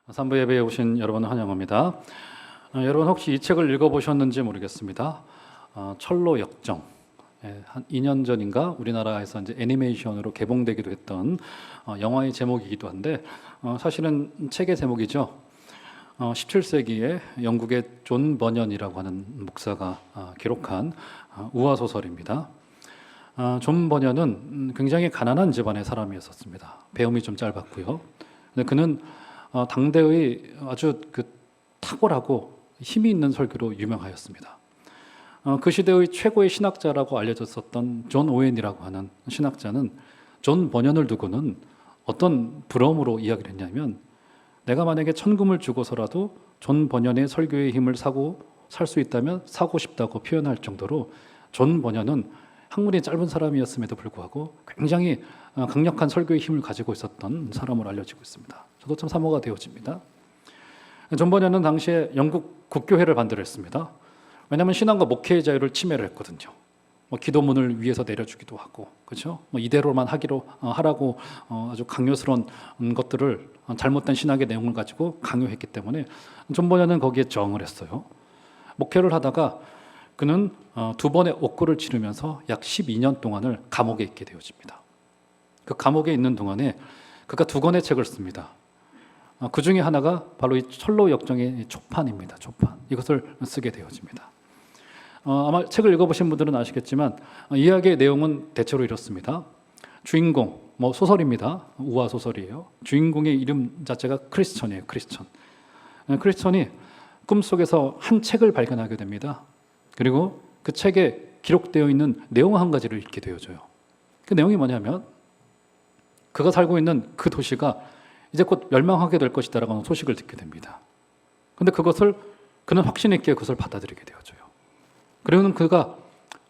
3부 예배에 오신 여러분 환영합니다. 여러분 혹시 이 책을 읽어보셨는지 모르겠습니다. 철로 역정. 한 2년 전인가 우리나라에서 이제 애니메이션으로 개봉되기도 했던 영화의 제목이기도 한데 사실은 책의 제목이죠. 17세기에 영국의 존 버년이라고 하는 목사가 기록한 우화 소설입니다. 존 버년은 굉장히 가난한 집안의 사람이었습니다. 배움이 좀 짧았고요. 근데 그는 당대의 아주 탁월하고 힘이 있는 설교로 유명하였습니다. 그 시대의 최고의 신학자라고 알려졌었던 존 오웬이라고 하는 신학자는 존 버년을 두고는 어떤 부러움으로 이야기를 했냐면, 내가 만약에 천금을 주고서라도 존 버년의 설교의 힘을 사고 살 수 있다면 사고 싶다고 표현할 정도로 존 버년은 학문이 짧은 사람이었음에도 불구하고 굉장히 강력한 설교의 힘을 가지고 있었던 사람으로 알려지고 있습니다. 저도 참 사모가 되어집니다. 존 버년은 당시에 영국 국교회를 반대했습니다. 왜냐하면 신앙과 목회의 자유를 침해를 했거든요. 기도문을 위에서 내려주기도 하고, 그렇죠? 이대로만 하라고 아주 강요스러운 것들을, 잘못된 신학의 내용을 가지고 강요했기 때문에 존 버년은 거기에 저항을 했어요. 목회를 하다가 그는 2번의 옥고를 치르면서 약 12년 동안을 감옥에 있게 되어집니다. 그 감옥에 있는 동안에 그가 2권의 책을 씁니다. 그 중에 하나가 바로 이 철로 역정의 초판입니다. 초판. 이것을 쓰게 되어집니다. 아마 책을 읽어보신 분들은 아시겠지만 이야기의 내용은 대체로 이렇습니다. 주인공, 소설입니다. 우화 소설이에요. 주인공의 이름 자체가 크리스천이에요. 크리스천이 꿈속에서 한 책을 발견하게 됩니다. 그리고 그 책에 기록되어 있는 내용 한 가지를 읽게 되어져요. 그 내용이 뭐냐면, 그가 살고 있는 그 도시가 이제 곧 멸망하게 될 것이다라고 하는 소식을 듣게 됩니다. 그런데 그는 확신 있게 그것을 받아들이게 되어져요. 그리고는 그가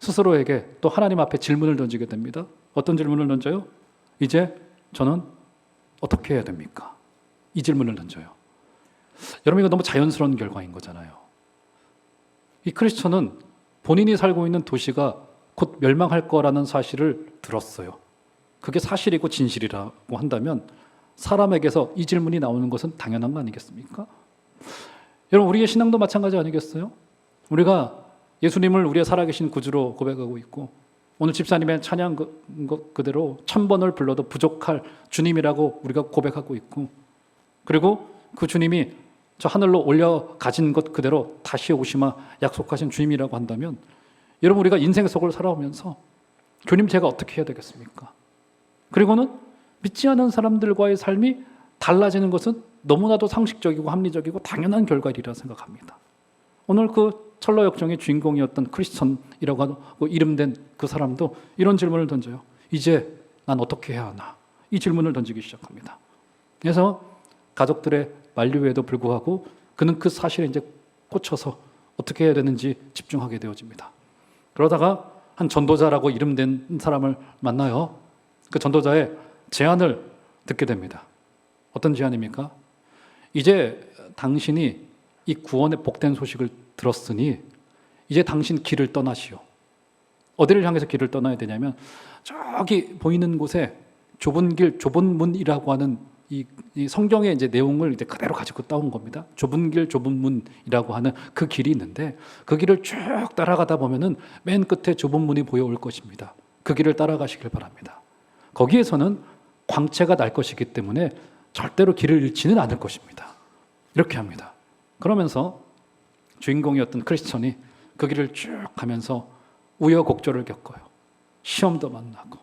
스스로에게 또 하나님 앞에 질문을 던지게 됩니다. 어떤 질문을 던져요? 이제 저는 어떻게 해야 됩니까? 이 질문을 던져요. 여러분, 이거 너무 자연스러운 결과인 거잖아요. 이 크리스천은 본인이 살고 있는 도시가 곧 멸망할 거라는 사실을 들었어요. 그게 사실이고 진실이라고 한다면 사람에게서 이 질문이 나오는 것은 당연한 거 아니겠습니까? 여러분, 우리의 신앙도 마찬가지 아니겠어요? 우리가 예수님을 우리의 살아계신 구주로 고백하고 있고, 오늘 집사님의 찬양 그대로 1000번을 불러도 부족할 주님이라고 우리가 고백하고 있고, 그리고 그 주님이 저 하늘로 올려 가진 것 그대로 다시 오시마 약속하신 주님이라고 한다면, 여러분, 우리가 인생 속을 살아오면서 주님, 제가 어떻게 해야 되겠습니까? 그리고는 믿지 않은 사람들과의 삶이 달라지는 것은 너무나도 상식적이고 합리적이고 당연한 결과이라 생각합니다. 오늘 그 철로 역정의 주인공이었던 크리스천이라고 하고 이름된 그 사람도 이런 질문을 던져요. 이제 난 어떻게 해야 하나? 이 질문을 던지기 시작합니다. 그래서 가족들의 만류에도 불구하고 그는 그 사실에 이제 꽂혀서 어떻게 해야 되는지 집중하게 되어집니다. 그러다가 한 전도자라고 이름된 사람을 만나요. 그 전도자의 제안을 듣게 됩니다. 어떤 제안입니까? 이제 당신이 이 구원의 복된 소식을 들었으니 이제 당신 길을 떠나시오. 어디를 향해서 길을 떠나야 되냐면, 저기 보이는 곳에 좁은 길, 좁은 문이라고 하는 이 성경의 이제 내용을 이제 그대로 가지고 따온 겁니다. 좁은 길, 좁은 문이라고 하는 그 길이 있는데, 그 길을 쭉 따라가다 보면은 맨 끝에 좁은 문이 보여올 것입니다. 그 길을 따라가시길 바랍니다. 거기에서는 광채가 날 것이기 때문에 절대로 길을 잃지는 않을 것입니다. 이렇게 합니다. 그러면서 주인공이었던 크리스천이 그 길을 쭉 가면서 우여곡절을 겪어요. 시험도 만나고,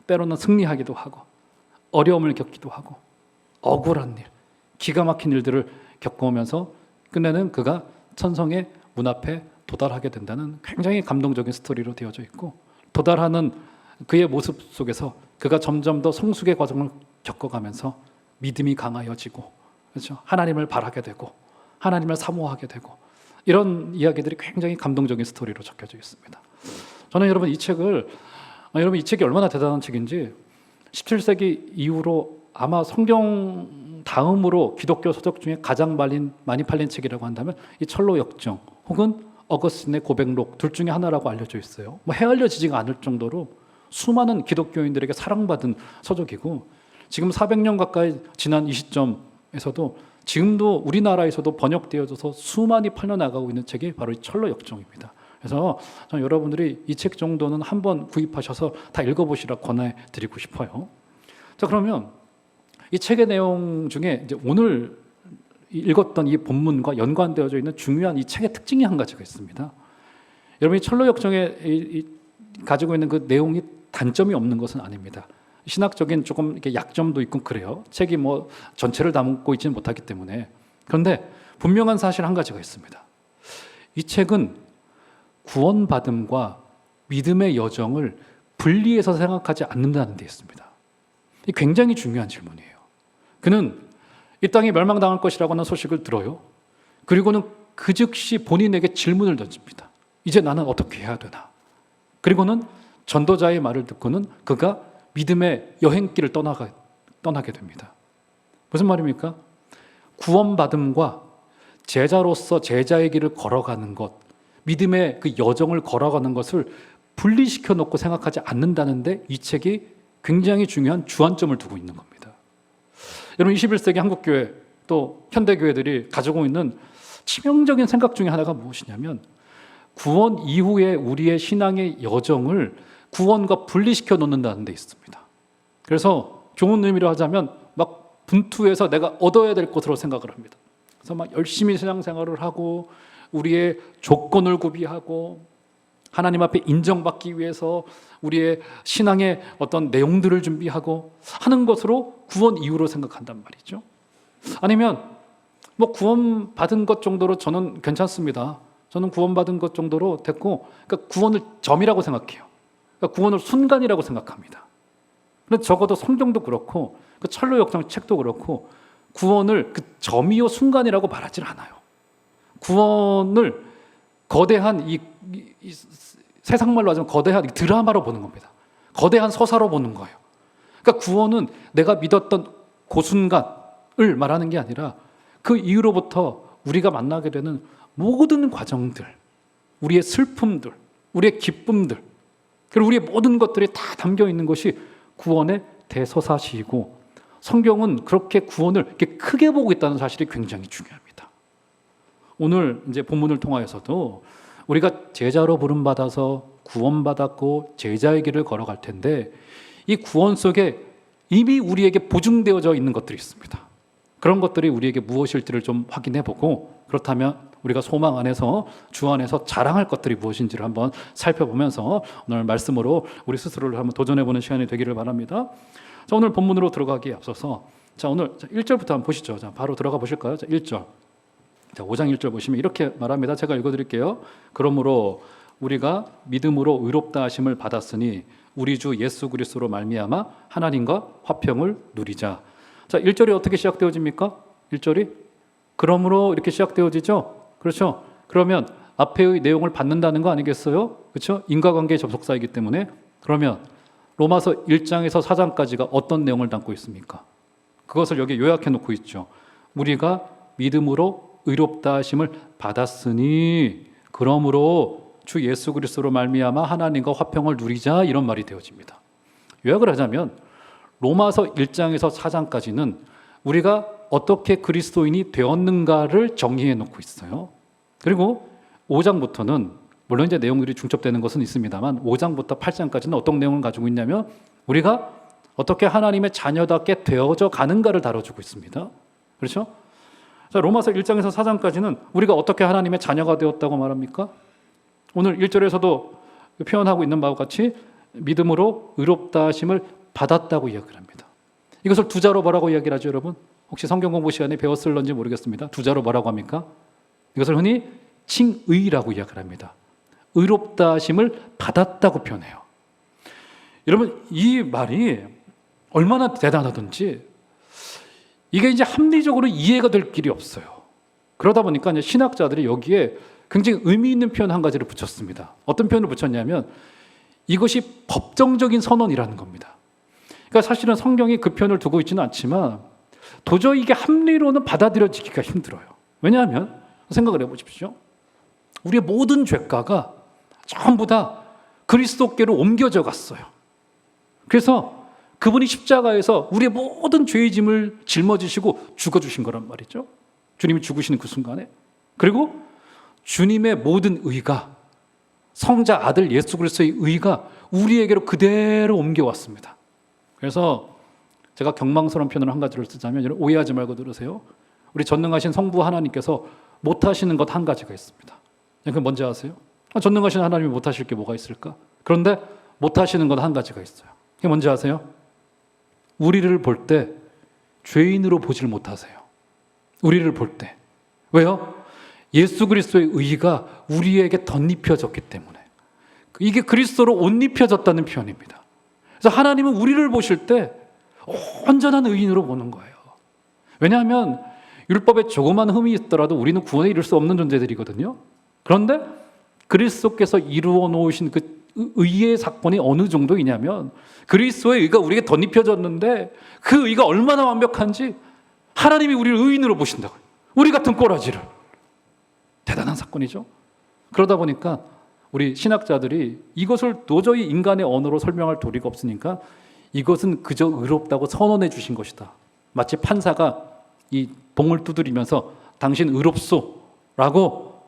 때로는 승리하기도 하고, 어려움을 겪기도 하고, 억울한 일, 기가 막힌 일들을 겪어오면서 끝내는 그가 천성의 문 앞에 도달하게 된다는 굉장히 감동적인 스토리로 되어져 있고, 도달하는 그의 모습 속에서 그가 점점 더 성숙의 과정을 겪어가면서 믿음이 강하여지고, 그렇죠? 하나님을 바라게 되고 하나님을 사모하게 되고, 이런 이야기들이 굉장히 감동적인 스토리로 적혀져 있습니다. 저는 여러분 이 책이 얼마나 대단한 책인지, 17세기 이후로 아마 성경 다음으로 기독교 서적 중에 가장 많이 팔린 책이라고 한다면 이 철로 역정 혹은 어거스틴의 고백록 둘 중에 하나라고 알려져 있어요. 헤아려지지가 않을 정도로 수많은 기독교인들에게 사랑받은 서적이고, 지금 400년 가까이 지난 이 시점에서도 지금도 우리나라에서도 번역되어져서 수많이 팔려나가고 있는 책이 바로 이 철로역정입니다. 그래서 저는 여러분들이 이 책 정도는 한번 구입하셔서 다 읽어보시라 권해드리고 싶어요. 자, 그러면 이 책의 내용 중에 이제 오늘 읽었던 이 본문과 연관되어져 있는 중요한 이 책의 특징이 한 가지가 있습니다. 여러분이 철로역정에 가지고 있는 그 내용이 단점이 없는 것은 아닙니다. 신학적인 조금 이렇게 약점도 있고 그래요. 책이 뭐 전체를 담고 있지는 못하기 때문에. 그런데 분명한 사실 한 가지가 있습니다. 이 책은 구원받음과 믿음의 여정을 분리해서 생각하지 않는다는 데 있습니다. 이 굉장히 중요한 질문이에요. 그는 이 땅이 멸망당할 것이라고 하는 소식을 들어요. 그리고는 그 즉시 본인에게 질문을 던집니다. 이제 나는 어떻게 해야 되나? 그리고는 전도자의 말을 듣고는 그가 믿음의 여행길을 떠나게 됩니다. 무슨 말입니까? 구원받음과 제자로서 제자의 길을 걸어가는 것, 믿음의 그 여정을 걸어가는 것을 분리시켜 놓고 생각하지 않는다는데 이 책이 굉장히 중요한 주안점을 두고 있는 겁니다. 여러분, 21세기 한국교회 또 현대교회들이 가지고 있는 치명적인 생각 중에 하나가 무엇이냐면 구원 이후에 우리의 신앙의 여정을 구원과 분리시켜 놓는다는 데 있습니다. 그래서 좋은 의미로 하자면 막 분투해서 내가 얻어야 될 것으로 생각을 합니다. 그래서 막 열심히 신앙생활을 하고 우리의 조건을 구비하고 하나님 앞에 인정받기 위해서 우리의 신앙의 어떤 내용들을 준비하고 하는 것으로 구원 이후로 생각한단 말이죠. 아니면 뭐 구원받은 것 정도로 저는 괜찮습니다. 저는 구원받은 것 정도로 됐고, 그러니까 구원을 점이라고 생각해요. 그러니까 구원을 순간이라고 생각합니다. 그런데 적어도 성경도 그렇고 그 철로역정 책도 그렇고 구원을 그 점이요 순간이라고 말하지 않아요. 구원을 거대한 이 세상말로 하자면 거대한 드라마로 보는 겁니다. 거대한 서사로 보는 거예요. 그러니까 구원은 내가 믿었던 그 순간을 말하는 게 아니라 그 이후로부터 우리가 만나게 되는 모든 과정들, 우리의 슬픔들, 우리의 기쁨들, 그리고 우리의 모든 것들이 다 담겨 있는 것이 구원의 대서사시이고 성경은 그렇게 구원을 이렇게 크게 보고 있다는 사실이 굉장히 중요합니다. 오늘 이제 본문을 통하여서도 우리가 제자로 부름받아서 구원받았고 제자의 길을 걸어갈 텐데 이 구원 속에 이미 우리에게 보증되어져 있는 것들이 있습니다. 그런 것들이 우리에게 무엇일지를 좀 확인해 보고 그렇다면 우리가 소망 안에서 주 안에서 자랑할 것들이 무엇인지를 한번 살펴보면서 오늘 말씀으로 우리 스스로를 한번 도전해보는 시간이 되기를 바랍니다. 자, 오늘 본문으로 들어가기에 앞서서 자, 오늘 1절부터 한번 보시죠. 자, 바로 들어가 보실까요? 자, 1절. 자, 5장 1절 보시면 이렇게 말합니다. 제가 읽어드릴게요. 그러므로 우리가 믿음으로 의롭다 하심을 받았으니 우리 주 예수 그리스도로 말미암아 하나님과 화평을 누리자. 자, 1절이 어떻게 시작되어집니까? 1절이 그러므로 이렇게 시작되어지죠. 그렇죠? 그러면 앞에의 내용을 받는다는 거 아니겠어요? 그렇죠? 인과관계의 접속사이기 때문에. 그러면 로마서 1장에서 4장까지가 어떤 내용을 담고 있습니까? 그것을 여기 요약해 놓고 있죠. 우리가 믿음으로 의롭다 하심을 받았으니 그러므로 주 예수 그리스도로 말미암아 하나님과 화평을 누리자, 이런 말이 되어집니다. 요약을 하자면 로마서 1장에서 4장까지는 우리가 어떻게 그리스도인이 되었는가를 정의해 놓고 있어요. 그리고 5장부터는 물론 이제 내용들이 중첩되는 것은 있습니다만 5장부터 8장까지는 어떤 내용을 가지고 있냐면 우리가 어떻게 하나님의 자녀답게 되어져 가는가를 다뤄주고 있습니다. 그렇죠? 자, 로마서 1장에서 4장까지는 우리가 어떻게 하나님의 자녀가 되었다고 말합니까? 오늘 1절에서도 표현하고 있는 바와 같이 믿음으로 의롭다 하심을 받았다고 이야기를 합니다. 이것을 두 자로 뭐라고 이야기를 하죠, 여러분? 혹시 성경 공부 시간에 배웠을런지 모르겠습니다. 두 자로 뭐라고 합니까? 이것을 흔히 칭의라고 이야기를 합니다. 의롭다 하심을 받았다고 표현해요. 여러분, 이 말이 얼마나 대단하든지 이게 이제 합리적으로 이해가 될 길이 없어요. 그러다 보니까 이제 신학자들이 여기에 굉장히 의미 있는 표현 한 가지를 붙였습니다. 어떤 표현을 붙였냐면 이것이 법정적인 선언이라는 겁니다. 그러니까 사실은 성경이 그 표현을 두고 있지는 않지만 도저히 이게 합리로는 받아들여지기가 힘들어요. 왜냐하면 생각을 해보십시오. 우리의 모든 죄가가 전부 다 그리스도께로 옮겨져 갔어요. 그래서 그분이 십자가에서 우리의 모든 죄의 짐을 짊어지시고 죽어주신 거란 말이죠. 주님이 죽으시는 그 순간에. 그리고 주님의 모든 의가, 성자 아들 예수 그리스도의 의가 우리에게로 그대로 옮겨왔습니다. 그래서 제가 경망스러운 표현을 한 가지를 쓰자면, 여러분 오해하지 말고 들으세요. 우리 전능하신 성부 하나님께서 못하시는 것 한 가지가 있습니다. 그게 뭔지 아세요? 전능하신 하나님이 못하실 게 뭐가 있을까? 그런데 못하시는 것 한 가지가 있어요. 그게 뭔지 아세요? 우리를 볼 때 죄인으로 보질 못하세요. 우리를 볼 때. 왜요? 예수 그리스도의 의가 우리에게 덧입혀졌기 때문에. 이게 그리스도로 옷 입혀졌다는 표현입니다. 그래서 하나님은 우리를 보실 때 온전한 의인으로 보는 거예요. 왜냐하면 율법에 조그만 흠이 있더라도 우리는 구원에 이를 수 없는 존재들이거든요. 그런데 그리스도께서 이루어 놓으신 그 의의 사건이 어느 정도이냐면, 그리스도의 의가 우리에게 덧입혀졌는데 그 의가 얼마나 완벽한지 하나님이 우리를 의인으로 보신다고요. 우리 같은 꼬라지를. 대단한 사건이죠. 그러다 보니까 우리 신학자들이 이것을 도저히 인간의 언어로 설명할 도리가 없으니까 이것은 그저 의롭다고 선언해 주신 것이다. 마치 판사가 이 봉을 두드리면서 당신 의롭소라고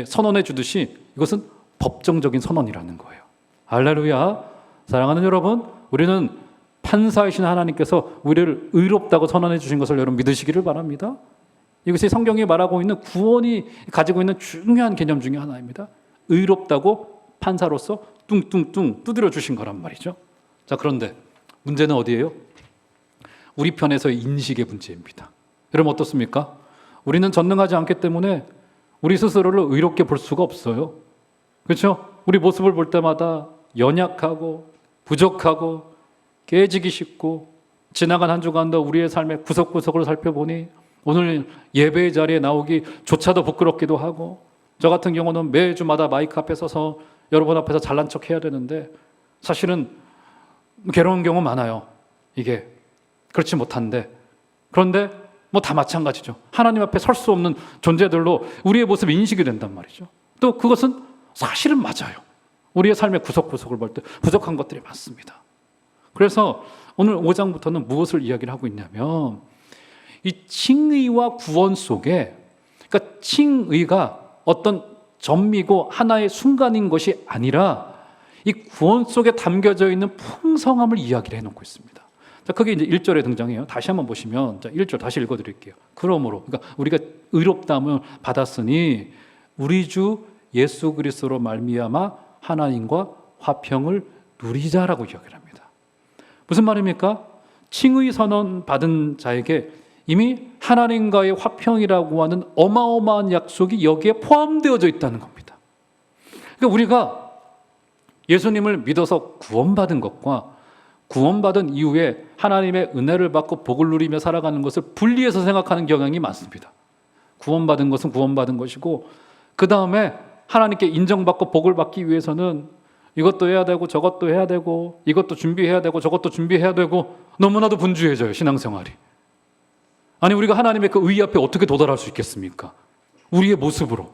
선언해 주듯이 이것은 법정적인 선언이라는 거예요. 할렐루야. 사랑하는 여러분, 우리는 판사이신 하나님께서 우리를 의롭다고 선언해 주신 것을 여러분 믿으시기를 바랍니다. 이것이 성경이 말하고 있는 구원이 가지고 있는 중요한 개념 중에 하나입니다. 의롭다고 판사로서 뚱뚱뚱 두드려 주신 거란 말이죠. 자, 그런데 문제는 어디예요? 우리 편에서의 인식의 문제입니다. 여러분 어떻습니까? 우리는 전능하지 않기 때문에 우리 스스로를 의롭게 볼 수가 없어요. 그렇죠? 우리 모습을 볼 때마다 연약하고 부족하고 깨지기 쉽고, 지나간 한 주간도 우리의 삶의 구석구석을 살펴보니 오늘 예배의 자리에 나오기조차도 부끄럽기도 하고, 저 같은 경우는 매주마다 마이크 앞에 서서 여러분 앞에서 잘난 척 해야 되는데 사실은 괴로운 경우 많아요. 이게 그렇지 못한데, 그런데 뭐 다 마찬가지죠. 하나님 앞에 설 수 없는 존재들로 우리의 모습이 인식이 된단 말이죠. 또 그것은 사실은 맞아요. 우리의 삶의 구석구석을 볼 때 부족한 것들이 많습니다. 그래서 오늘 5장부터는 무엇을 이야기를 하고 있냐면, 이 칭의와 구원 속에, 그러니까 칭의가 어떤 전미고 하나의 순간인 것이 아니라 이 구원 속에 담겨져 있는 풍성함을 이야기를 해놓고 있습니다. 자, 그게 이제 1절에 등장해요. 다시 한번 보시면, 자, 1절 다시 읽어드릴게요. 그러므로, 그러니까 우리가 의롭다함을 받았으니 우리 주 예수 그리스도로 말미암아 하나님과 화평을 누리자라고 이야기를 합니다. 무슨 말입니까? 칭의 선언 받은 자에게 이미 하나님과의 화평이라고 하는 어마어마한 약속이 여기에 포함되어져 있다는 겁니다. 그러니까 우리가 예수님을 믿어서 구원받은 것과 구원받은 이후에 하나님의 은혜를 받고 복을 누리며 살아가는 것을 분리해서 생각하는 경향이 많습니다. 구원받은 것은 구원받은 것이고, 그 다음에 하나님께 인정받고 복을 받기 위해서는 이것도 해야 되고 저것도 해야 되고 이것도 준비해야 되고 저것도 준비해야 되고, 너무나도 분주해져요, 신앙생활이. 아니, 우리가 하나님의 그 의 앞에 어떻게 도달할 수 있겠습니까? 우리의 모습으로.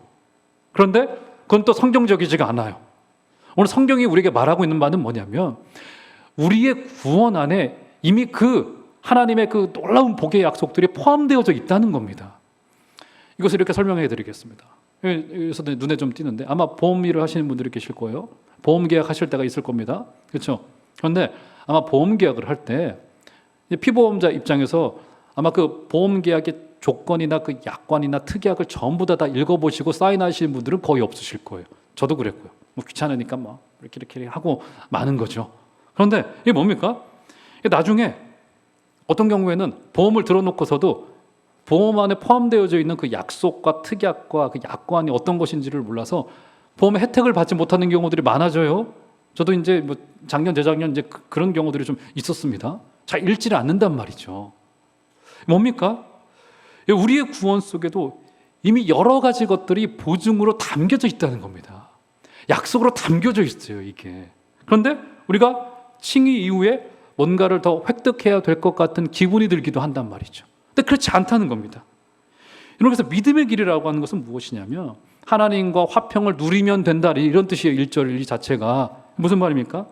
그런데 그건 또 성경적이지가 않아요. 오늘 성경이 우리에게 말하고 있는 바는 뭐냐면, 우리의 구원 안에 이미 그 하나님의 그 놀라운 복의 약속들이 포함되어져 있다는 겁니다. 이것을 이렇게 설명해 드리겠습니다. 여기서 눈에 좀 띄는데, 아마 보험 일을 하시는 분들이 계실 거예요. 보험 계약하실 때가 있을 겁니다. 그렇죠? 그런데 아마 보험 계약을 할 때 피보험자 입장에서 아마 그 보험 계약의 조건이나 그 약관이나 특약을 전부 다 읽어보시고 사인하시는 분들은 거의 없으실 거예요. 저도 그랬고요. 뭐 귀찮으니까 막 이렇게 하고 마는 거죠. 그런데 이게 뭡니까? 나중에 어떤 경우에는 보험을 들어놓고서도 보험 안에 포함되어져 있는 그 약속과 특약과 그 약관이 어떤 것인지를 몰라서 보험 혜택을 받지 못하는 경우들이 많아져요. 저도 이제 뭐 작년, 재작년 이제 그런 경우들이 좀 있었습니다. 잘 읽지를 않는단 말이죠. 뭡니까? 우리의 구원 속에도 이미 여러 가지 것들이 보증으로 담겨져 있다는 겁니다. 약속으로 담겨져 있어요, 이게. 그런데 우리가 칭의 이후에 뭔가를 더 획득해야 될 것 같은 기분이 들기도 한단 말이죠. 근데 그렇지 않다는 겁니다. 그래서 믿음의 길이라고 하는 것은 무엇이냐면, 하나님과 화평을 누리면 된다, 이런 뜻이에요. 1절 1 자체가 무슨 말입니까?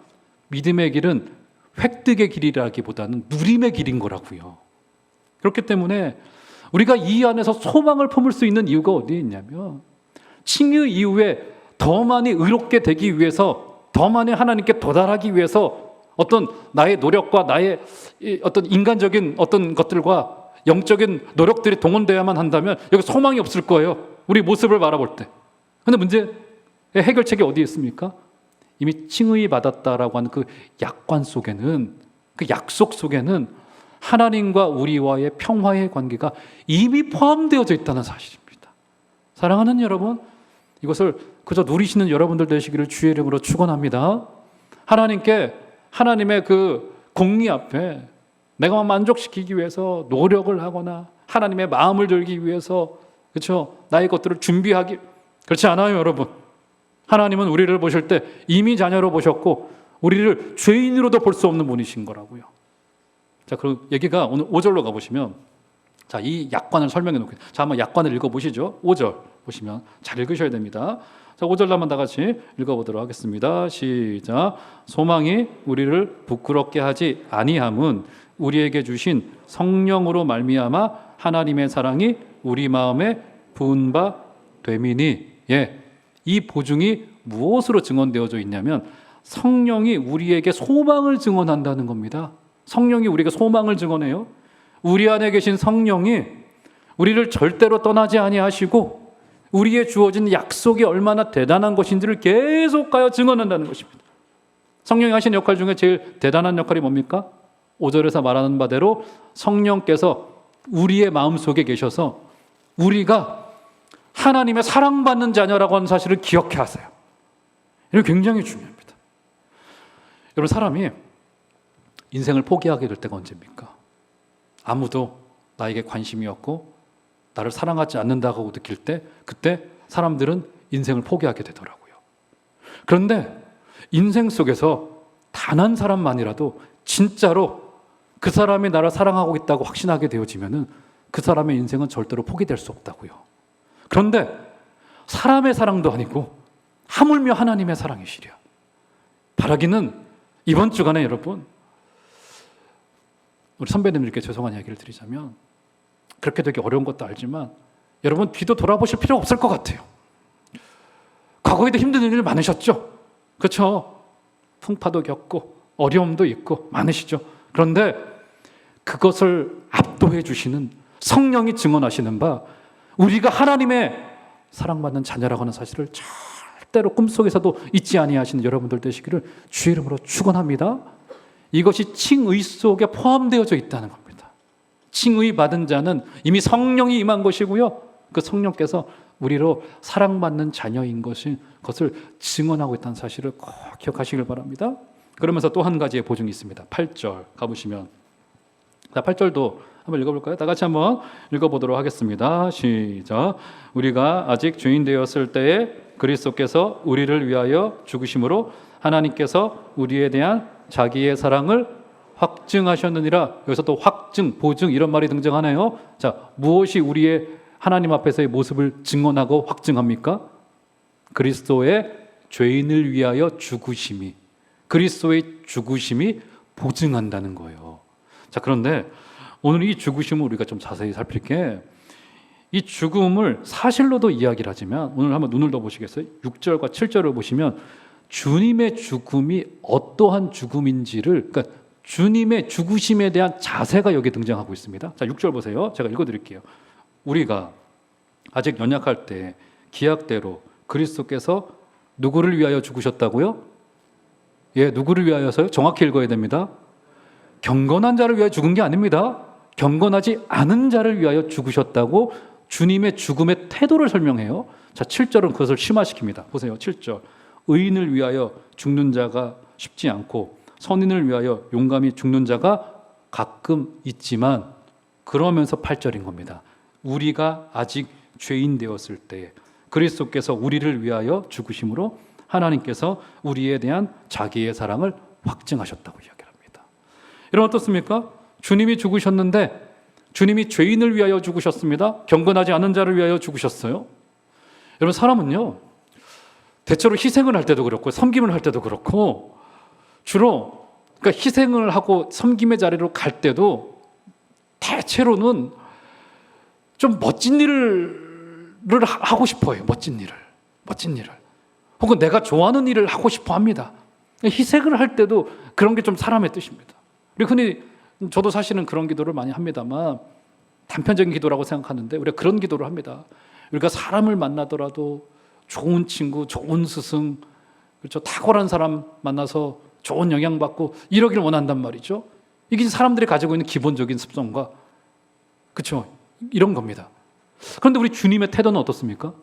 믿음의 길은 획득의 길이라기보다는 누림의 길인 거라고요. 그렇기 때문에 우리가 이 안에서 소망을 품을 수 있는 이유가 어디에 있냐면, 칭의 이후에 더 많이 의롭게 되기 위해서, 더 많이 하나님께 도달하기 위해서 어떤 나의 노력과 나의 어떤 인간적인 어떤 것들과 영적인 노력들이 동원되어야만 한다면 여기 소망이 없을 거예요. 우리 모습을 바라볼 때. 그런데 문제의 해결책이 어디에 있습니까? 이미 칭의 받았다라고 하는 그 약관 속에는, 그 약속 속에는 하나님과 우리와의 평화의 관계가 이미 포함되어져 있다는 사실입니다. 사랑하는 여러분, 이것을 그저 누리시는 여러분들 되시기를 주의 이름으로 축원합니다. 하나님께, 하나님의 그 공의 앞에 내가 만족시키기 위해서 노력을 하거나 하나님의 마음을 들기 위해서, 그렇죠, 나의 것들을 준비하기, 그렇지 않아요, 여러분. 하나님은 우리를 보실 때 이미 자녀로 보셨고 우리를 죄인으로도 볼 수 없는 분이신 거라고요. 자, 그럼 얘기가 오늘 5절로 가보시면, 자, 이 약관을 설명해 놓고, 자, 한번 약관을 읽어보시죠. 5절 보시면 잘 읽으셔야 됩니다. 자, 5절 한번 다 같이 읽어보도록 하겠습니다. 시작. 소망이 우리를 부끄럽게 하지 아니함은 우리에게 주신 성령으로 말미암아 하나님의 사랑이 우리 마음에 부은 바 됨이니. 예, 이 보증이 무엇으로 증언되어져 있냐면 성령이 우리에게 소망을 증언한다는 겁니다. 성령이 우리에게 소망을 증언해요. 우리 안에 계신 성령이 우리를 절대로 떠나지 아니하시고 우리의 주어진 약속이 얼마나 대단한 것인지를 계속하여 증언한다는 것입니다. 성령이 하신 역할 중에 제일 대단한 역할이 뭡니까? 5절에서 말하는 바대로 성령께서 우리의 마음속에 계셔서 우리가 하나님의 사랑받는 자녀라고 하는 사실을 기억해 하세요. 이게 굉장히 중요합니다. 여러분, 사람이 인생을 포기하게 될 때가 언제입니까? 아무도 나에게 관심이 없고 나를 사랑하지 않는다고 느낄 때, 그때 사람들은 인생을 포기하게 되더라고요. 그런데 인생 속에서 단 한 사람만이라도 진짜로 그 사람이 나를 사랑하고 있다고 확신하게 되어지면은 그 사람의 인생은 절대로 포기될 수 없다고요. 그런데 사람의 사랑도 아니고 하물며 하나님의 사랑이시랴. 바라기는 이번 주간에 여러분, 우리 선배님들께 죄송한 이야기를 드리자면 그렇게 되게 어려운 것도 알지만 여러분 뒤도 돌아보실 필요 없을 것 같아요. 과거에도 힘든 일 많으셨죠? 그렇죠? 풍파도 겪고 어려움도 있고 많으시죠? 그런데 그것을 압도해 주시는 성령이 증언하시는 바, 우리가 하나님의 사랑받는 자녀라고 하는 사실을 절대로 꿈속에서도 잊지 아니하시는 여러분들 되시기를 주의 이름으로 축원합니다. 이것이 칭의 속에 포함되어져 있다는 겁니다. 칭의 받은 자는 이미 성령이 임한 것이고요, 그 성령께서 우리로 사랑받는 자녀인 것을 증언하고 있다는 사실을 꼭 기억하시길 바랍니다. 그러면서 또 한 가지의 보증이 있습니다. 8절 가보시면, 자, 8절도 한번 읽어볼까요? 다 같이 한번 읽어보도록 하겠습니다. 시작. 우리가 아직 죄인 되었을 때에 그리스도께서 우리를 위하여 죽으심으로 하나님께서 우리에 대한 자기의 사랑을 확증하셨느니라. 여기서 또 확증, 보증 이런 말이 등장하네요. 자, 무엇이 우리의 하나님 앞에서의 모습을 증언하고 확증합니까? 그리스도의 죄인을 위하여 죽으심이, 그리스도의 죽으심이 보증한다는 거예요. 자, 그런데 오늘 이 죽으심을 우리가 좀 자세히 살필 게, 이 죽음을 사실로도 이야기를 하지만 오늘 한번 눈을 더 보시겠어요? 6절과 7절을 보시면 주님의 죽음이 어떠한 죽음인지를, 그러니까 주님의 죽으심에 대한 자세가 여기 등장하고 있습니다. 자, 6절 보세요. 제가 읽어드릴게요. 우리가 아직 연약할 때 기약대로 그리스도께서 누구를 위하여 죽으셨다고요? 예, 누구를 위하여서요? 정확히 읽어야 됩니다. 경건한 자를 위하여 죽은 게 아닙니다. 경건하지 않은 자를 위하여 죽으셨다고 주님의 죽음의 태도를 설명해요. 자, 7절은 그것을 심화시킵니다. 보세요. 7절. 의인을 위하여 죽는 자가 쉽지 않고 선인을 위하여 용감히 죽는 자가 가끔 있지만, 그러면서 8절인 겁니다. 우리가 아직 죄인 되었을 때 그리스도께서 우리를 위하여 죽으심으로 하나님께서 우리에 대한 자기의 사랑을 확증하셨다고 이야기합니다. 여러분 어떻습니까? 주님이 죽으셨는데 주님이 죄인을 위하여 죽으셨습니다. 경건하지 않은 자를 위하여 죽으셨어요. 여러분, 사람은요, 대체로 희생을 할 때도 그렇고 섬김을 할 때도 그렇고 주로 그러니까 희생을 하고 섬김의 자리로 갈 때도 대체로는 좀 멋진 일을 하고 싶어요. 멋진 일을. 혹은 내가 좋아하는 일을 하고 싶어 합니다. 희생을 할 때도 그런 게 좀 사람의 뜻입니다. 그리고 흔히 저도 사실은 그런 기도를 많이 합니다만 단편적인 기도라고 생각하는데 우리가 그런 기도를 합니다. 우리가 사람을 만나더라도 좋은 친구, 좋은 스승, 그렇죠? 탁월한 사람 만나서 좋은 영향받고 이러길 원한단 말이죠. 이게 사람들이 가지고 있는 기본적인 습성과 그렇죠? 이런 겁니다. 그런데 우리 주님의 태도는 어떻습니까?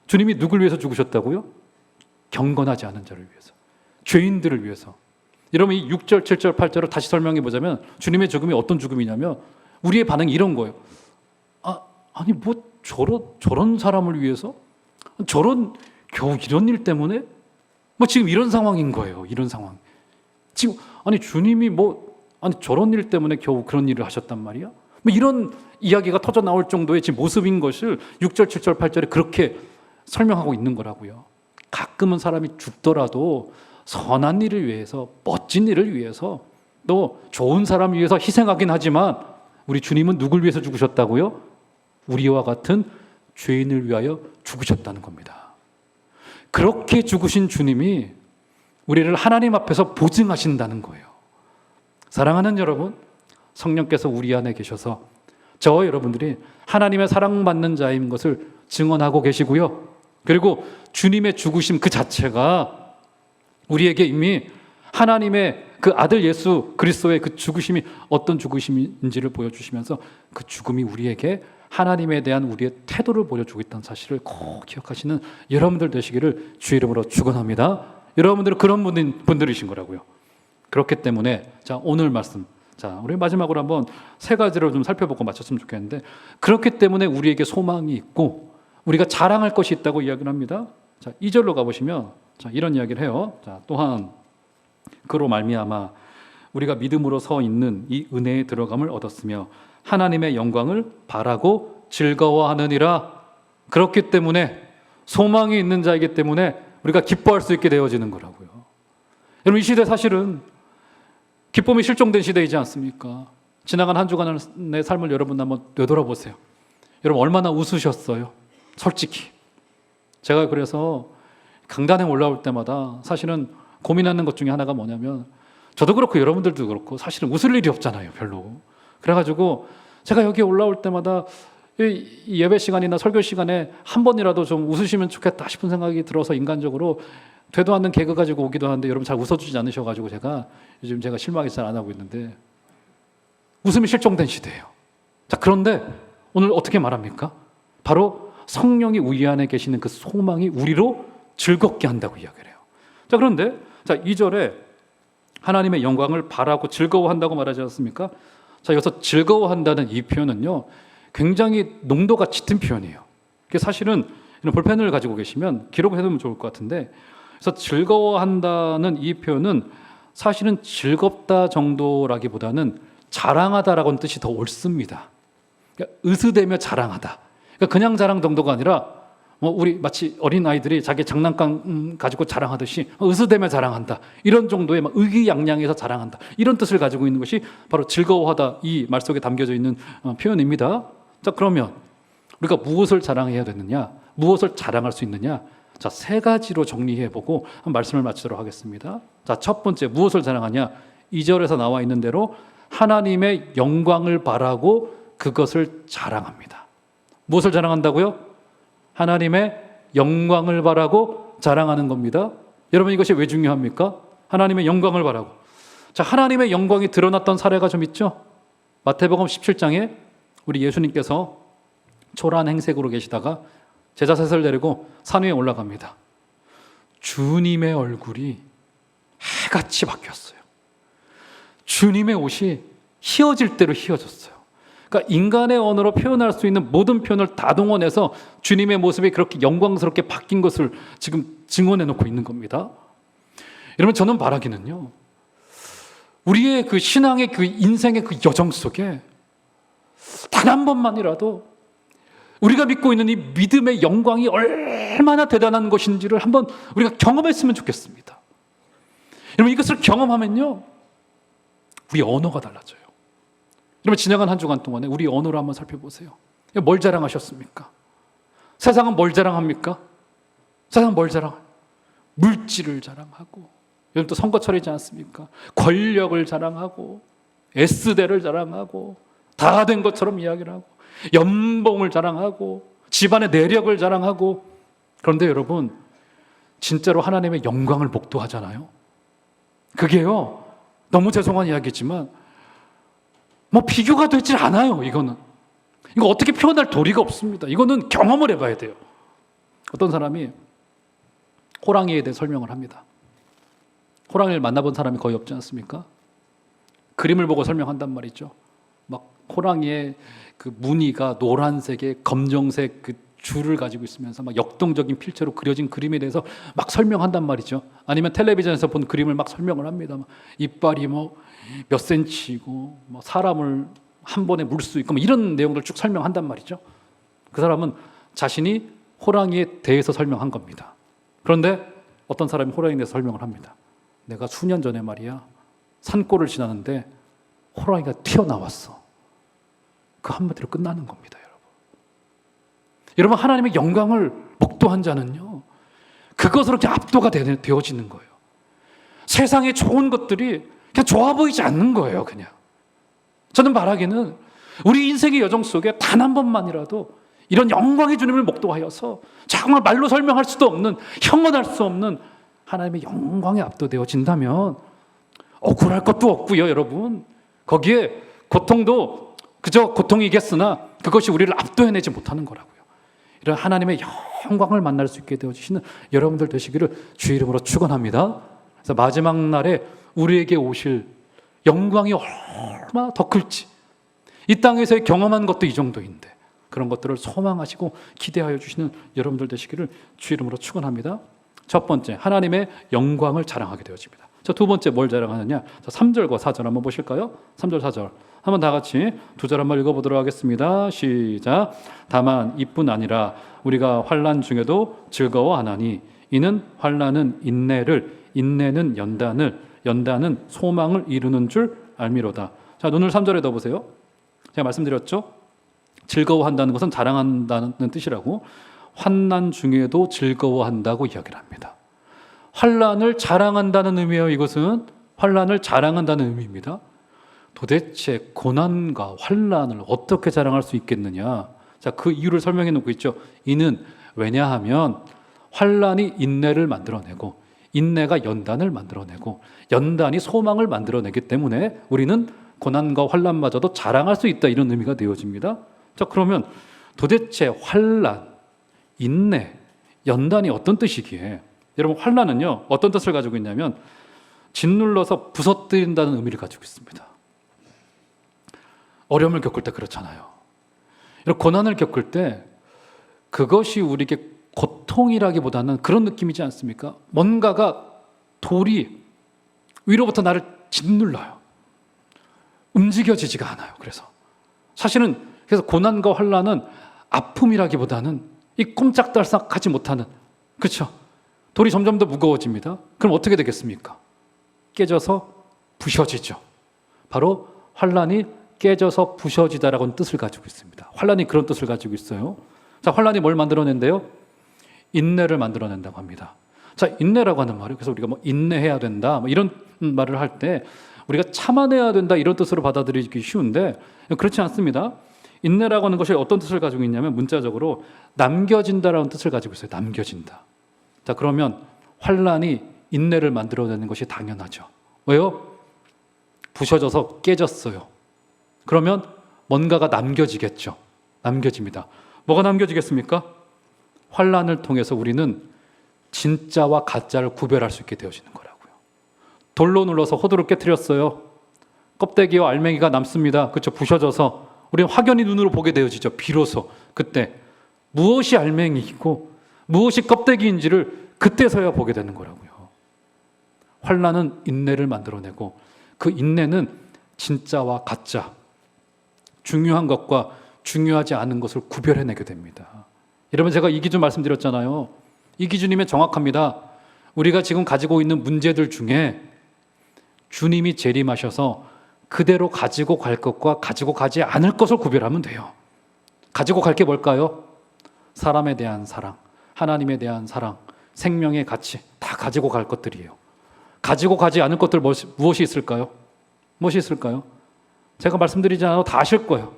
주님이 누굴 위해서 죽으셨다고요? 경건하지 않은 자를 위해서, 죄인들을 위해서. 여러분 이 6절, 7절, 8절을 다시 설명해 보자면 주님의 죽음이 어떤 죽음이냐면 우리의 반응이 이런 거예요. 아니 뭐 저런 사람을 위해서? 겨우 이런 일 때문에? 뭐 지금 이런 상황인 거예요. 이런 상황. 지금 아니 주님이 저런 일 때문에 겨우 그런 일을 하셨단 말이야? 뭐 이런 이야기가 터져 나올 정도의 지금 모습인 것을 6절, 7절, 8절에 그렇게 설명하고 있는 거라고요. 가끔은 사람이 죽더라도 선한 일을 위해서, 멋진 일을 위해서, 또 좋은 사람 위해서 희생하긴 하지만 우리 주님은 누굴 위해서 죽으셨다고요? 우리와 같은 죄인을 위하여 죽으셨다는 겁니다. 그렇게 죽으신 주님이 우리를 하나님 앞에서 보증하신다는 거예요. 사랑하는 여러분, 성령께서 우리 안에 계셔서 저와 여러분들이 하나님의 사랑받는 자인 것을 증언하고 계시고요. 그리고 주님의 죽으심 그 자체가 우리에게 이미 하나님의 그 아들 예수 그리스도의 그 죽으심이 어떤 죽으심인지를 보여주시면서 그 죽음이 우리에게 하나님에 대한 우리의 태도를 보여주고 있다는 사실을 꼭 기억하시는 여러분들 되시기를 주의 이름으로 축원합니다. 여러분들은 그런 분들이신 거라고요. 그렇기 때문에 자 오늘 말씀, 자 우리 마지막으로 한번 세 가지를 좀 살펴보고 마쳤으면 좋겠는데, 그렇기 때문에 우리에게 소망이 있고 우리가 자랑할 것이 있다고 이야기를 합니다. 자 2절로 가보시면 자 이런 이야기를 해요. 자 또한 그로 말미암아 우리가 믿음으로 서 있는 이 은혜에 들어감을 얻었으며 하나님의 영광을 바라고 즐거워하느니라. 그렇기 때문에 소망이 있는 자이기 때문에 우리가 기뻐할 수 있게 되어지는 거라고요. 여러분 이 시대 사실은 기쁨이 실종된 시대이지 않습니까? 지나간 한 주간의 삶을 여러분 한번 되돌아보세요. 여러분 얼마나 웃으셨어요? 솔직히 제가 그래서 강단에 올라올 때마다 사실은 고민하는 것 중에 하나가 뭐냐면, 저도 그렇고 여러분들도 그렇고 사실은 웃을 일이 없잖아요, 별로. 그래가지고 제가 여기 올라올 때마다 이 예배 시간이나 설교 시간에 한 번이라도 좀 웃으시면 좋겠다 싶은 생각이 들어서 인간적으로 되도 않는 개그 가지고 오기도 하는데 여러분 잘 웃어주지 않으셔가지고 요즘 제가 실망해서 잘 안 하고 있는데, 웃음이 실종된 시대예요. 자 그런데 오늘 어떻게 말합니까? 바로 성령이 우리 안에 계시는 그 소망이 우리로 즐겁게 한다고 이야기를 해요. 자 그런데 자 2절에 하나님의 영광을 바라고 즐거워한다고 말하지 않습니까? 자 여기서 즐거워한다는 이 표현은요 굉장히 농도가 짙은 표현이에요. 그게 사실은 이런 볼펜을 가지고 계시면 기록을 해두면 좋을 것 같은데, 그래서 즐거워한다는 이 표현은 사실은 즐겁다 정도라기보다는 자랑하다라고는 뜻이 더 옳습니다. 그러니까 으스대며 자랑하다. 그러니까 그냥 자랑 정도가 아니라 우리 마치 어린 아이들이 자기 장난감 가지고 자랑하듯이 으스대며 자랑한다. 이런 정도의 막 의기양양해서 자랑한다. 이런 뜻을 가지고 있는 것이 바로 즐거워하다 이 말 속에 담겨져 있는 표현입니다. 자 그러면 우리가 무엇을 자랑해야 되느냐? 무엇을 자랑할 수 있느냐? 자 세 가지로 정리해보고 한 말씀을 마치도록 하겠습니다. 자 첫 번째 무엇을 자랑하냐? 2절에서 나와 있는 대로 하나님의 영광을 바라고 그것을 자랑합니다. 무엇을 자랑한다고요? 하나님의 영광을 바라고 자랑하는 겁니다. 여러분 이것이 왜 중요합니까? 하나님의 영광을 바라고. 자 하나님의 영광이 드러났던 사례가 좀 있죠. 마태복음 17장에 우리 예수님께서 초라한 행색으로 계시다가 제자 셋을 데리고 산 위에 올라갑니다. 주님의 얼굴이 해같이 바뀌었어요. 주님의 옷이 휘어질 대로 휘어졌어요. 그러니까 인간의 언어로 표현할 수 있는 모든 표현을 다 동원해서 주님의 모습이 그렇게 영광스럽게 바뀐 것을 지금 증언해 놓고 있는 겁니다. 여러분 저는 바라기는요, 우리의 그 신앙의 그 인생의 그 여정 속에 단 한 번만이라도 우리가 믿고 있는 이 믿음의 영광이 얼마나 대단한 것인지를 한번 우리가 경험했으면 좋겠습니다. 여러분 이것을 경험하면요 우리 언어가 달라져요. 여러분 지나간 한 주간 동안에 우리 언어를 한번 살펴보세요. 뭘 자랑하셨습니까? 세상은 뭘 자랑합니까? 세상은 뭘 자랑해요? 물질을 자랑하고, 요즘 또 선거철이지 않습니까? 권력을 자랑하고, S대를 자랑하고, 다 된 것처럼 이야기를 하고, 연봉을 자랑하고, 집안의 내력을 자랑하고. 그런데 여러분, 진짜로 하나님의 영광을 목도하잖아요. 그게요, 너무 죄송한 이야기지만 뭐 비교가 되질 않아요. 이거 어떻게 표현할 도리가 없습니다. 이거는 경험을 해봐야 돼요. 어떤 사람이 호랑이에 대해 설명을 합니다. 호랑이를 만나본 사람이 거의 없지 않습니까? 그림을 보고 설명한단 말이죠. 막 호랑이의 그 무늬가 노란색에 검정색 그 줄을 가지고 있으면서 막 역동적인 필체로 그려진 그림에 대해서 막 설명한단 말이죠. 아니면 텔레비전에서 본 그림을 막 설명을 합니다. 막 이빨이 뭐 몇 센치고, 뭐 사람을 한 번에 물 수 있고, 뭐 이런 내용들 쭉 설명한단 말이죠. 그 사람은 자신이 호랑이에 대해서 설명한 겁니다. 그런데 어떤 사람이 호랑이에 대해서 설명을 합니다. 내가 수년 전에 말이야, 산골을 지나는데 호랑이가 튀어나왔어. 그 한마디로 끝나는 겁니다, 여러분. 여러분, 하나님의 영광을 목도한 자는요, 그것으로 이렇게 압도가 되어지는 거예요. 세상에 좋은 것들이 그냥 좋아 보이지 않는 거예요, 그냥. 저는 말하기는 우리 인생의 여정 속에 단 한 번만이라도 이런 영광의 주님을 목도하여서 정말 말로 설명할 수도 없는, 형언할 수 없는 하나님의 영광에 압도되어진다면 억울할 것도 없고요, 여러분. 거기에 고통도 그저 고통이겠으나 그것이 우리를 압도해내지 못하는 거라고요. 이런 하나님의 영광을 만날 수 있게 되어지시는 여러분들 되시기를 주의 이름으로 축원합니다. 그래서 마지막 날에 우리에게 오실 영광이 얼마나 더 클지, 이 땅에서의 경험한 것도 이 정도인데 그런 것들을 소망하시고 기대하여 주시는 여러분들 되시기를 주의 이름으로 축원합니다. 첫 번째, 하나님의 영광을 자랑하게 되어집니다. 자, 두 번째 뭘 자랑하느냐? 자, 3절과 4절 한번 보실까요? 3절 4절 한번 다 같이 두 절 한번 읽어보도록 하겠습니다. 시작. 다만 이뿐 아니라 우리가 환난 중에도 즐거워하나니 이는 환난은 인내를, 인내는 연단을, 연단은 소망을 이루는 줄 알미로다. 자, 눈을 3절에 넣어보세요. 제가 말씀드렸죠? 즐거워한다는 것은 자랑한다는 뜻이라고. 환난 중에도 즐거워한다고 이야기를 합니다. 환난을 자랑한다는 의미예요. 이것은 환난을 자랑한다는 의미입니다. 도대체 고난과 환난을 어떻게 자랑할 수 있겠느냐? 자, 그 이유를 설명해 놓고 있죠. 이는 왜냐하면 환난이 인내를 만들어내고, 인내가 연단을 만들어내고, 연단이 소망을 만들어내기 때문에 우리는 고난과 환난마저도 자랑할 수 있다, 이런 의미가 되어집니다. 자, 그러면 도대체 환난, 인내, 연단이 어떤 뜻이기에? 여러분, 환난은요 어떤 뜻을 가지고 있냐면 짓눌러서 부서뜨린다는 의미를 가지고 있습니다. 어려움을 겪을 때 그렇잖아요. 이런 고난을 겪을 때 그것이 우리에게 고통이라기보다는 그런 느낌이지 않습니까? 뭔가가 돌이 위로부터 나를 짓눌러요. 움직여지지가 않아요. 그래서 사실은 그래서 고난과 환난은 아픔이라기보다는 이 꼼짝달싹하지 못하는, 그렇죠? 돌이 점점 더 무거워집니다. 그럼 어떻게 되겠습니까? 깨져서 부셔지죠. 바로 환난이 깨져서 부셔지다라고는 뜻을 가지고 있습니다. 환난이 그런 뜻을 가지고 있어요. 자, 환난이 뭘 만들어낸대요? 인내를 만들어낸다고 합니다. 자, 인내라고 하는 말이, 그래서 우리가 뭐 인내해야 된다, 뭐 이런 말을 할 때 우리가 참아내야 된다, 이런 뜻으로 받아들이기 쉬운데 그렇지 않습니다. 인내라고 하는 것이 어떤 뜻을 가지고 있냐면 문자적으로 남겨진다라는 뜻을 가지고 있어요. 남겨진다. 자, 그러면 환난이 인내를 만들어내는 것이 당연하죠. 왜요? 부셔져서 깨졌어요. 그러면 뭔가가 남겨지겠죠. 남겨집니다. 뭐가 남겨지겠습니까? 환난을 통해서 우리는 진짜와 가짜를 구별할 수 있게 되어지는 거라고요. 돌로 눌러서 호두를 깨트렸어요. 껍데기와 알맹이가 남습니다. 그렇죠? 부셔져서 우리는 확연히 눈으로 보게 되어지죠. 비로소 그때 무엇이 알맹이이고 무엇이 껍데기인지를 그때서야 보게 되는 거라고요. 환난은 인내를 만들어내고 그 인내는 진짜와 가짜, 중요한 것과 중요하지 않은 것을 구별해내게 됩니다. 여러분, 제가 이 기준 말씀드렸잖아요. 이 기준이면 정확합니다. 우리가 지금 가지고 있는 문제들 중에 주님이 재림하셔서 그대로 가지고 갈 것과 가지고 가지 않을 것을 구별하면 돼요. 가지고 갈 게 뭘까요? 사람에 대한 사랑, 하나님에 대한 사랑, 생명의 가치 다 가지고 갈 것들이에요. 가지고 가지 않을 것들 무엇이 있을까요? 무엇이 있을까요? 제가 말씀드리지 않아도 다 아실 거예요.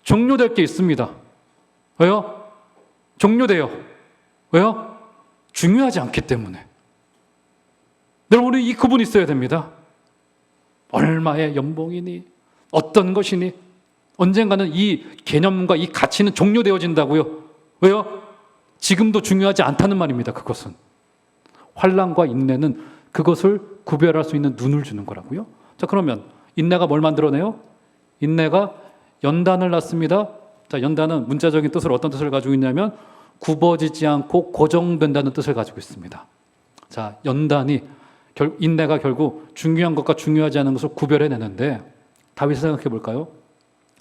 종료될 게 있습니다. 왜요? 종료돼요. 왜요? 중요하지 않기 때문에. 여러분, 우리 이 구분이 있어야 됩니다. 얼마의 연봉이니, 어떤 것이니, 언젠가는 이 개념과 이 가치는 종료되어진다고요. 왜요? 지금도 중요하지 않다는 말입니다. 그것은 환난과 인내는 그것을 구별할 수 있는 눈을 주는 거라고요. 자, 그러면 인내가 뭘 만들어내요? 인내가 연단을 낳습니다. 자, 연단은 문자적인 뜻으로 어떤 뜻을 가지고 있냐면 굽어지지 않고 고정된다는 뜻을 가지고 있습니다. 자, 연단이 인내가 결국 중요한 것과 중요하지 않은 것을 구별해내는데, 다윗을 생각해 볼까요?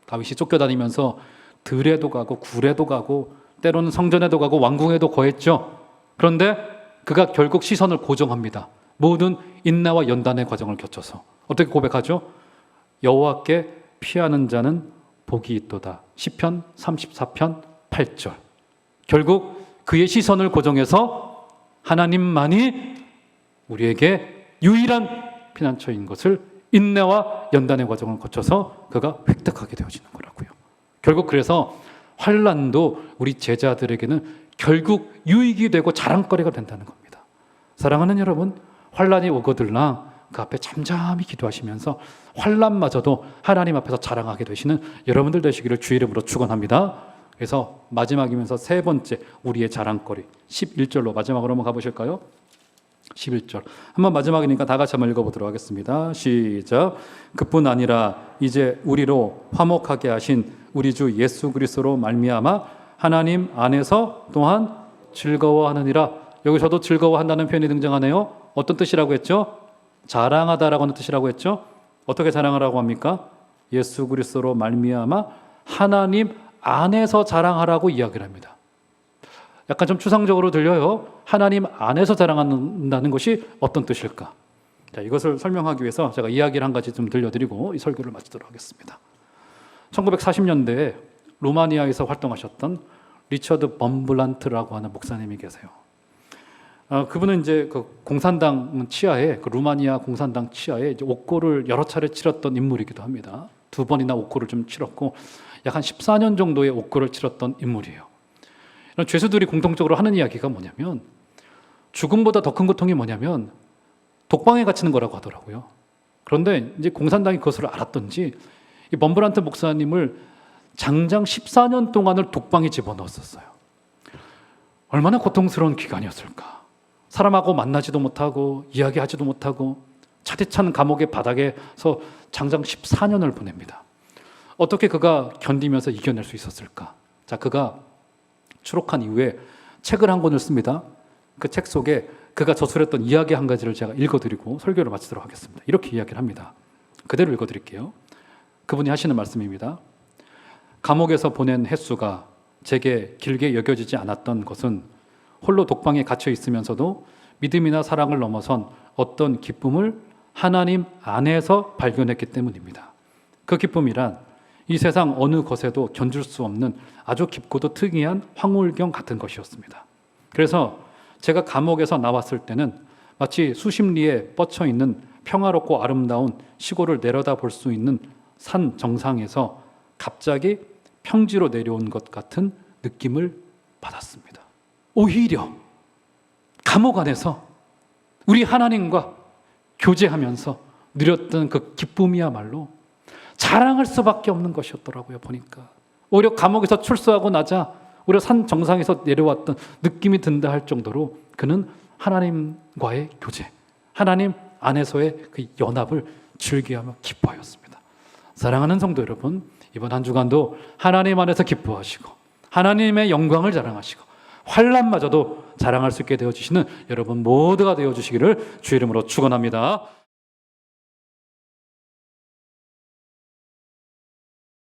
다윗이 쫓겨다니면서 들에도 가고 굴에도 가고 때로는 성전에도 가고 왕궁에도 거했죠. 그런데 그가 결국 시선을 고정합니다. 모든 인내와 연단의 과정을 거쳐서 어떻게 고백하죠? 여호와께 피하는 자는 복이 있도다. 시편 34편 8절. 결국 그의 시선을 고정해서 하나님만이 우리에게 유일한 피난처인 것을 인내와 연단의 과정을 거쳐서 그가 획득하게 되어지는 거라고요. 결국 그래서 환난도 우리 제자들에게는 결국 유익이 되고 자랑거리가 된다는 겁니다. 사랑하는 여러분, 환난이 오거들나 그 앞에 잠잠히 기도하시면서 환난마저도 하나님 앞에서 자랑하게 되시는 여러분들 되시기를 주의 이름으로 축원합니다. 그래서 마지막이면서 세 번째 우리의 자랑거리 11절로 마지막으로 한번 가보실까요? 11절 한번 마지막이니까 다 같이 한번 읽어보도록 하겠습니다. 시작. 그뿐 아니라 이제 우리로 화목하게 하신 우리 주 예수 그리스도로 말미암아 하나님 안에서 또한 즐거워하느니라. 여기서도 즐거워한다는 표현이 등장하네요. 어떤 뜻이라고 했죠? 자랑하다라고 하는 뜻이라고 했죠. 어떻게 자랑하라고 합니까? 예수 그리스도로 말미암아 하나님 안에서 자랑하라고 이야기를 합니다. 약간 좀 추상적으로 들려요. 하나님 안에서 자랑한다는 것이 어떤 뜻일까? 자, 이것을 설명하기 위해서 제가 이야기를 한 가지 좀 들려드리고 이 설교를 마치도록 하겠습니다. 1940년대에 루마니아에서 활동하셨던 리처드 범블란트라고 하는 목사님이 계세요. 그분은 이제 그 공산당 치하에, 그 루마니아 공산당 치하에 이제 옥고를 여러 차례 치렀던 인물이기도 합니다. 2번이나 옥고를 좀 치렀고 약 한 14년 정도의 옥고를 치렀던 인물이에요. 이런 죄수들이 공통적으로 하는 이야기가 뭐냐면 죽음보다 더 큰 고통이 뭐냐면 독방에 갇히는 거라고 하더라고요. 그런데 이제 공산당이 그것을 알았던지 이 범블란트 목사님을 장장 14년 동안을 독방에 집어넣었었어요. 얼마나 고통스러운 기간이었을까. 사람하고 만나지도 못하고 이야기하지도 못하고 차디찬 감옥의 바닥에서 장장 14년을 보냅니다. 어떻게 그가 견디면서 이겨낼 수 있었을까? 자, 그가 추록한 이후에 책을 한 권을 씁니다. 그 책 속에 그가 저술했던 이야기 한 가지를 제가 읽어드리고 설교를 마치도록 하겠습니다. 이렇게 이야기를 합니다. 그대로 읽어드릴게요. 그분이 하시는 말씀입니다. 감옥에서 보낸 횟수가 제게 길게 여겨지지 않았던 것은 홀로 독방에 갇혀 있으면서도 믿음이나 사랑을 넘어선 어떤 기쁨을 하나님 안에서 발견했기 때문입니다. 그 기쁨이란 이 세상 어느 것에도 견줄 수 없는 아주 깊고도 특이한 황홀경 같은 것이었습니다. 그래서 제가 감옥에서 나왔을 때는 마치 수십 리에 뻗쳐 있는 평화롭고 아름다운 시골을 내려다볼 수 있는 산 정상에서 갑자기 평지로 내려온 것 같은 느낌을 받았습니다. 오히려 감옥 안에서 우리 하나님과 교제하면서 누렸던 그 기쁨이야말로 자랑할 수밖에 없는 것이었더라고요. 보니까 오히려 감옥에서 출소하고 나자 오히려 산 정상에서 내려왔던 느낌이 든다 할 정도로 그는 하나님과의 교제, 하나님 안에서의 그 연합을 즐겨하며 기뻐하였습니다. 사랑하는 성도 여러분, 이번 한 주간도 하나님 안에서 기뻐하시고 하나님의 영광을 자랑하시고 환난마저도 자랑할 수 있게 되어주시는 여러분 모두가 되어주시기를 주의 이름으로 축원합니다.